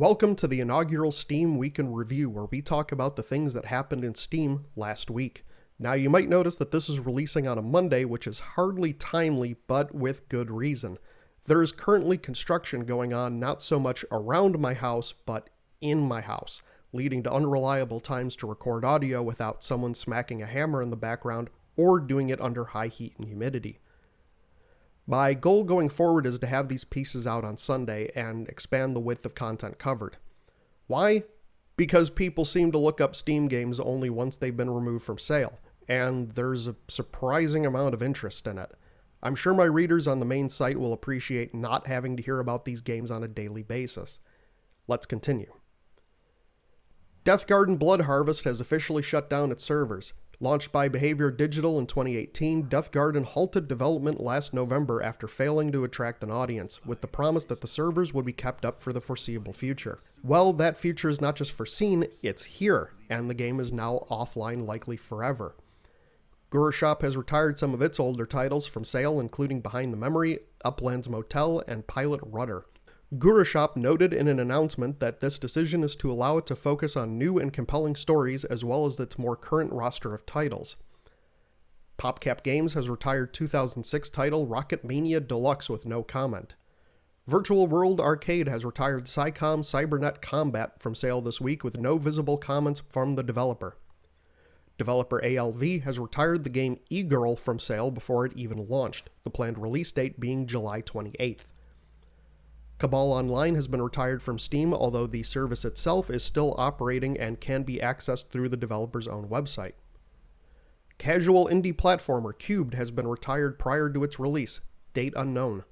Welcome to the inaugural Steam Week in Review, where we talk about the things that happened in Steam last week. Now, you might notice that this is releasing on a Monday, which is hardly timely, but with good reason. There is currently construction going on not so much around my house, but in my house, leading to unreliable times to record audio without someone smacking a hammer in the background or doing it under high heat and humidity. My goal going forward is to have these pieces out on Sunday and expand the width of content covered. Why? Because people seem to look up Steam games only once they've been removed from sale, and there's a surprising amount of interest in it. I'm sure my readers on the main site will appreciate not having to hear about these games on a daily basis. Let's continue. Deathgarden Blood Harvest has officially shut down its servers. Launched by Behavior Digital in 2018, Deathgarden halted development last November after failing to attract an audience, with the promise that the servers would be kept up for the foreseeable future. Well, that future is not just foreseen, it's here, and the game is now offline likely forever. Gurshop has retired some of its older titles from sale, including Behind the Memory, Uplands Motel, and Pilot Rudder. Gurshop noted in an announcement that this decision is to allow it to focus on new and compelling stories as well as its more current roster of titles. PopCap Games has retired 2006 title Rocket Mania Deluxe with no comment. Virtual World Arcade has retired Cycom Cybernet Combat from sale this week with no visible comments from the developer. Developer ALV has retired the game E-Girl from sale before it even launched, the planned release date being July 28th. Cabal Online has been retired from Steam, although the service itself is still operating and can be accessed through the developer's own website. Casual indie platformer Cubed has been retired prior to its release, date unknown.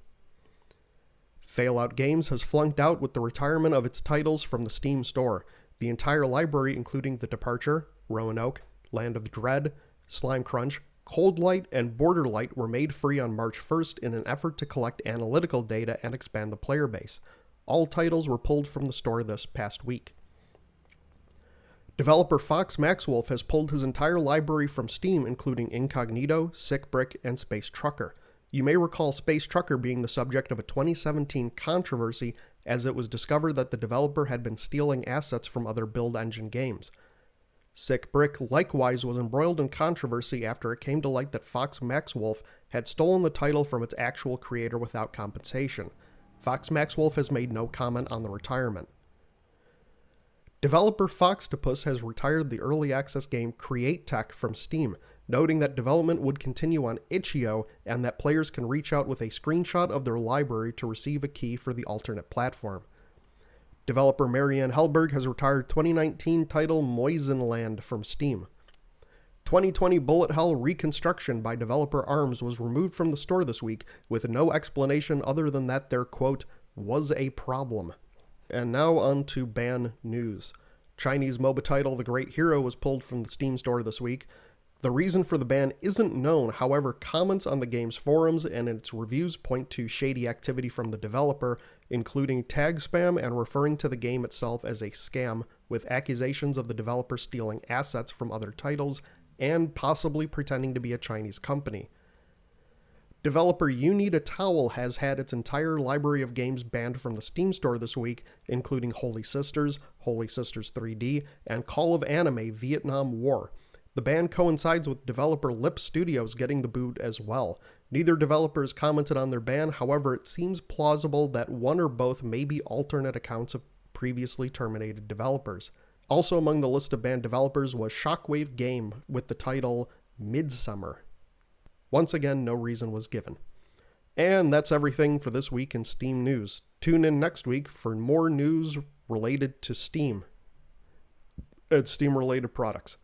Failout Games has flunked out with the retirement of its titles from the Steam store. The entire library, including The Departure, Roanoke, Land of Dread, Slime Crunch, Cold Light, and Borderlight were made free on March 1st in an effort to collect analytical data and expand the player base. All titles were pulled from the store this past week. Developer Fox Maxwolf has pulled his entire library from Steam, including Incognito, Sickbrick, and Space Trucker. You may recall Space Trucker being the subject of a 2017 controversy, as it was discovered that the developer had been stealing assets from other build engine games. Sickbrick likewise was embroiled in controversy after it came to light that Fox Maxwolf had stolen the title from its actual creator without compensation. Fox Maxwolf has made no comment on the retirement. Developer Foxtopus has retired the early access game Createch from Steam, noting that development would continue on itch.io and that players can reach out with a screenshot of their library to receive a key for the alternate platform. Developer Marianne Hellberg has retired 2019 title Moysenland from Steam. 2020 Bullet Hell Reconstruction by developer ARMS was removed from the store this week with no explanation other than that there, quote, was a problem. And now on to ban news. Chinese MOBA title The Great Hero was pulled from the Steam store this week. The reason for the ban isn't known, however, comments on the game's forums and its reviews point to shady activity from the developer, including tag spam and referring to the game itself as a scam, with accusations of the developer stealing assets from other titles and possibly pretending to be a Chinese company. Developer You Need a Towel has had its entire library of games banned from the Steam store this week, including Holy Sisters 3D, and Call of Anime Vietnam War. The ban coincides with developer Lip Studios getting the boot as well. Neither developer has commented on their ban, however, it seems plausible that one or both may be alternate accounts of previously terminated developers. Also among the list of banned developers was Shockwave Game with the title Midsummer. Once again, no reason was given. And that's everything for this week in Steam news. Tune in next week for more news related to Steam and Steam-related products.